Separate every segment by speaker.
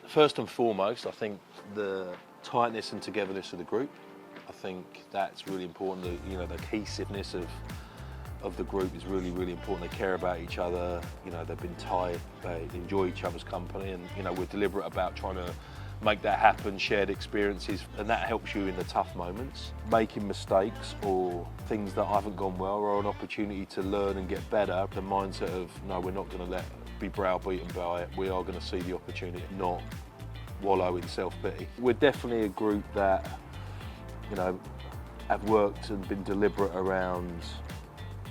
Speaker 1: First and foremost, I think the tightness and togetherness of the group. I think that's really important. The cohesiveness of the group is really, really important. They care about each other. They've been tight. They enjoy each other's company, and we're deliberate about trying to make that happen. Shared experiences, and that helps you in the tough moments. Making mistakes or things that haven't gone well are an opportunity to learn and get better. The mindset of no, we're not going to be browbeaten by it. We are going to see the opportunity, not wallow in self-pity. We're definitely a group that, have worked and been deliberate around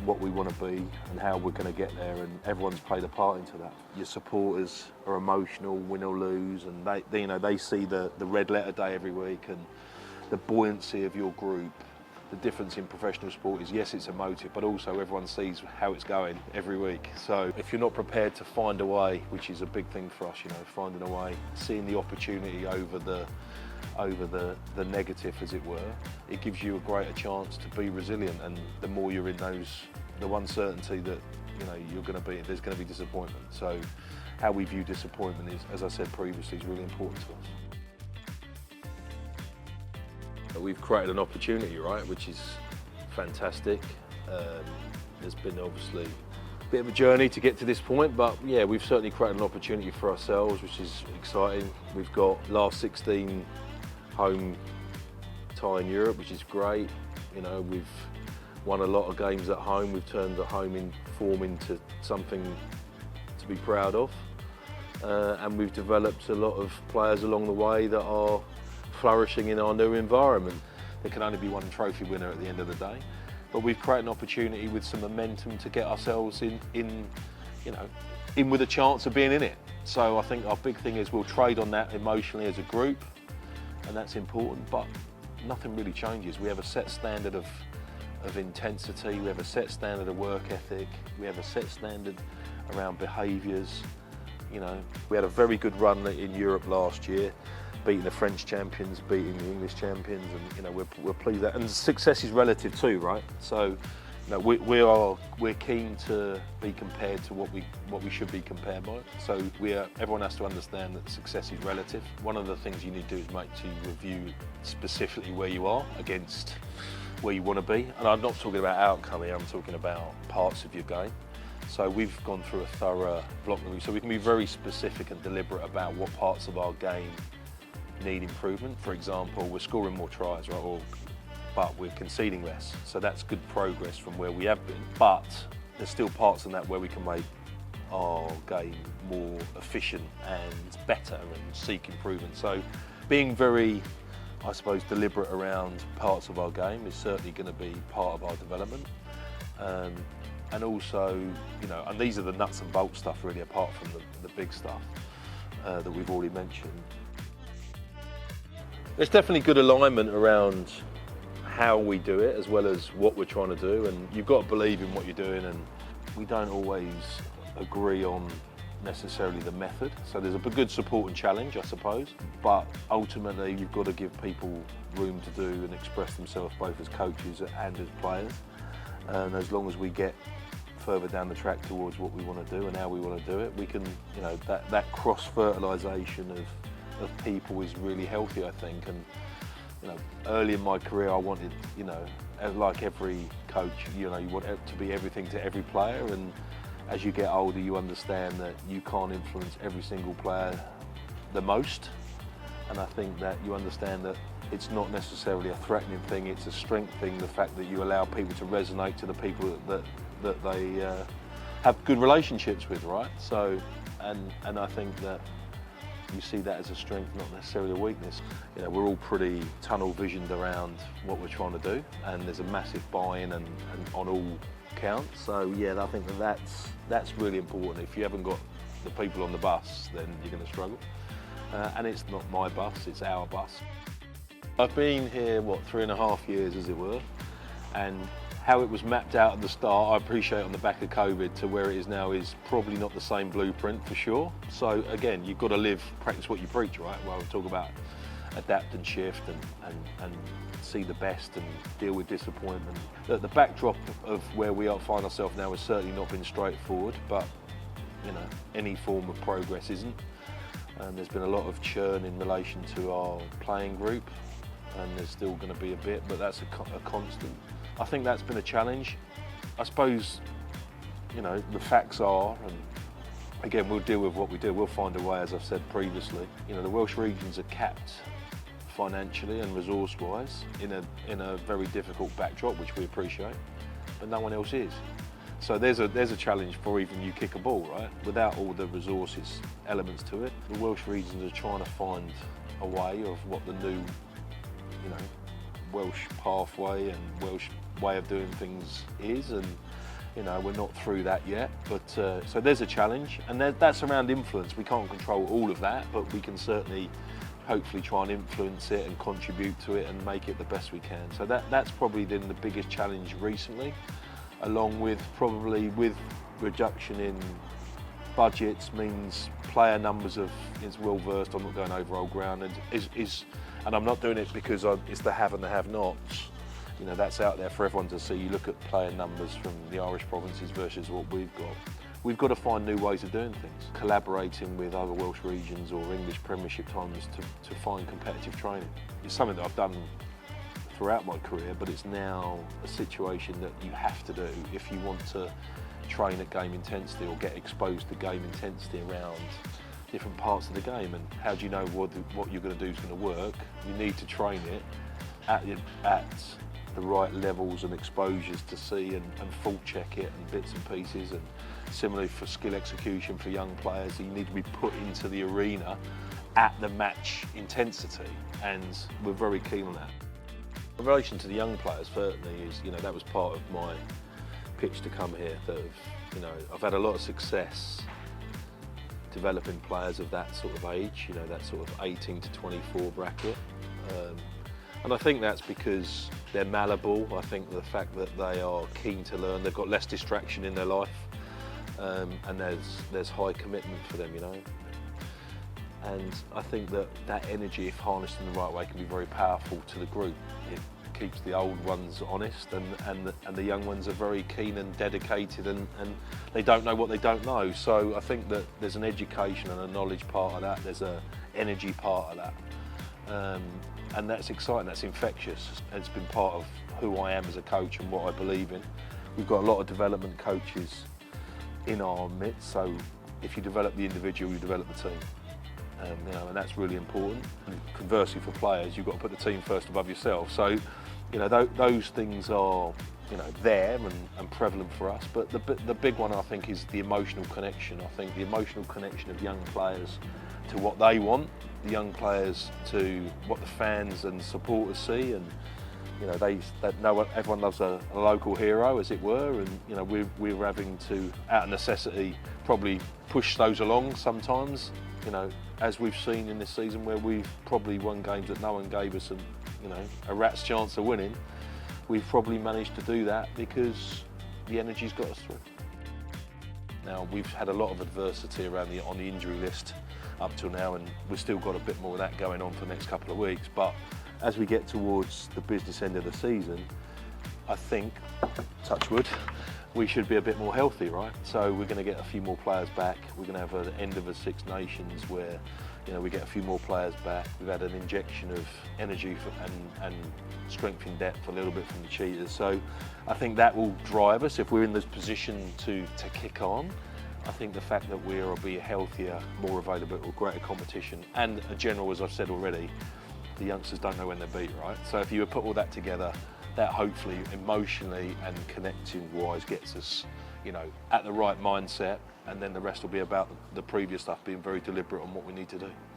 Speaker 1: what we want to be and how we're going to get there, and everyone's played a part into that. Your supporters are emotional, win or lose, and they see the red letter day every week, and the buoyancy of your group. The difference in professional sport is, yes, it's emotive, but also everyone sees how it's going every week. So if you're not prepared to find a way, which is a big thing for us, finding a way, seeing the opportunity over the negative, as it were, it gives you a greater chance to be resilient. And the more you're in the uncertainty that you're going to be, there's going to be disappointment. So how we view disappointment is, as I said previously, is really important to us. We've created an opportunity, right, which is fantastic. There's been obviously a bit of a journey to get to this point, but yeah, we've certainly created an opportunity for ourselves, which is exciting. We've got last 16 home tie in Europe, which is great. We've won a lot of games at home. We've turned the home in form into something to be proud of, and we've developed a lot of players along the way that are flourishing in our new environment. There can only be one trophy winner at the end of the day, but we've created an opportunity with some momentum to get ourselves in with a chance of being in it. So I think our big thing is we'll trade on that emotionally as a group, and that's important, but nothing really changes. We have a set standard of intensity, we have a set standard of work ethic, we have a set standard around behaviours. We had a very good run in Europe last year, beating the French champions, beating the English champions, and we're pleased with that. And success is relative too, right? So we're keen to be compared to what we should be compared by. So everyone has to understand that success is relative. One of the things you need to do is to review specifically where you are against where you want to be. And I'm not talking about outcome here, I'm talking about parts of your game. So we've gone through a thorough block review, so we can be very specific and deliberate about what parts of our game need improvement. For example, we're scoring more tries, right? But we're conceding less. So that's good progress from where we have been. But there's still parts in that where we can make our game more efficient and better and seek improvement. So being very, I suppose, deliberate around parts of our game is certainly going to be part of our development. And also, and these are the nuts and bolts stuff really, apart from the big stuff that we've already mentioned. There's definitely good alignment around how we do it as well as what we're trying to do, and you've got to believe in what you're doing, and we don't always agree on necessarily the method. So there's a good support and challenge, I suppose, but ultimately you've got to give people room to do and express themselves both as coaches and as players. And as long as we get further down the track towards what we want to do and how we want to do it, we can, that cross-fertilisation of people is really healthy, I think. And early in my career I wanted, like every coach, you want to be everything to every player, and as you get older you understand that you can't influence every single player the most, and I think that you understand that it's not necessarily a threatening thing, it's a strength thing, the fact that you allow people to resonate to the people that they have good relationships with, right? So, and I think that you see that as a strength, not necessarily a weakness. We're all pretty tunnel visioned around what we're trying to do, and there's a massive buy-in and on all counts. So yeah, I think that's really important. If you haven't got the people on the bus, then you're going to struggle. And it's not my bus, it's our bus. I've been here, 3.5 years as it were, and how it was mapped out at the start, I appreciate on the back of COVID to where it is now is probably not the same blueprint for sure. So again, you've got to practice what you preach, right? Well, we talk about adapt and shift and see the best and deal with disappointment. The backdrop of where we find ourselves now has certainly not been straightforward, but any form of progress isn't. and there's been a lot of churn in relation to our playing group, and there's still going to be a bit, but that's a constant. I think that's been a challenge. I suppose, you know, the facts are, and again, we'll deal with what we do. We'll find a way, as I've said previously. You know, the Welsh regions are capped financially and resource-wise in a very difficult backdrop, which we appreciate, but no one else is. So there's a challenge for even you kick a ball, right? Without all the resources elements to it, the Welsh regions are trying to find a way of what the new, you know, Welsh pathway and Welsh way of doing things is, and you know, we're not through that yet, but so there's a challenge, and that's around influence. We can't control all of that, but we can certainly hopefully try and influence it and contribute to it and make it the best we can. So that's probably been the biggest challenge recently, along with probably with reduction in budgets means player numbers is well versed. I'm not going over old ground, and I'm not doing it because it's the have and the have-nots. You know, that's out there for everyone to see. You look at player numbers from the Irish provinces versus what we've got. We've got to find new ways of doing things, collaborating with other Welsh regions or English Premiership teams to find competitive training. It's something that I've done throughout my career, but it's now a situation that you have to do if you want to train at game intensity or get exposed to game intensity around different parts of the game. And how do you know what you're going to do is going to work? You need to train it at the right levels and exposures to see and fault check it and bits and pieces. And similarly for skill execution for young players, you need to be put into the arena at the match intensity, and we're very keen on that. In relation to the young players, certainly is, you know, that was part of my pitch to come here. That you know, I've had a lot of success developing players of that sort of age, you know, that sort of 18 to 24 bracket. And I think that's because they're malleable. I think the fact that they are keen to learn, they've got less distraction in their life, and there's high commitment for them, you know. And I think that energy, if harnessed in the right way, can be very powerful to the group. It keeps the old ones honest, and the young ones are very keen and dedicated, and they don't know what they don't know. So I think that there's an education and a knowledge part of that. There's a energy part of that. And that's exciting, that's infectious. It's been part of who I am as a coach and what I believe in. We've got a lot of development coaches in our midst, so if you develop the individual, you develop the team. You know, and that's really important. And conversely for players, you've got to put the team first above yourself. So, you know, those things are, you know, there and prevalent for us. But the big one, I think, is the emotional connection. I think the emotional connection of young players to what they want, the young players to what the fans and supporters see, and you know, they know everyone loves a local hero, as it were, and you know, we're having to, out of necessity, probably push those along sometimes. You know, as we've seen in this season, where we've probably won games that no one gave us a rat's chance of winning, we've probably managed to do that because the energy's got us through. Now, we've had a lot of adversity on the injury list up till now, and we've still got a bit more of that going on for the next couple of weeks. But as we get towards the business end of the season, I think, touch wood, we should be a bit more healthy, right? So we're going to get a few more players back. We're going to have an end of a Six Nations where, you know, we get a few more players back. We've had an injection of energy and strength in depth a little bit from the Cheetahs. So I think that will drive us if we're in this position to kick on. I think the fact that we'll be healthier, more available, or greater competition, and a general, as I've said already, the youngsters don't know when they're beat, right? So if you put all that together, that hopefully emotionally and connecting-wise gets us, you know, at the right mindset, and then the rest will be about the previous stuff, being very deliberate on what we need to do.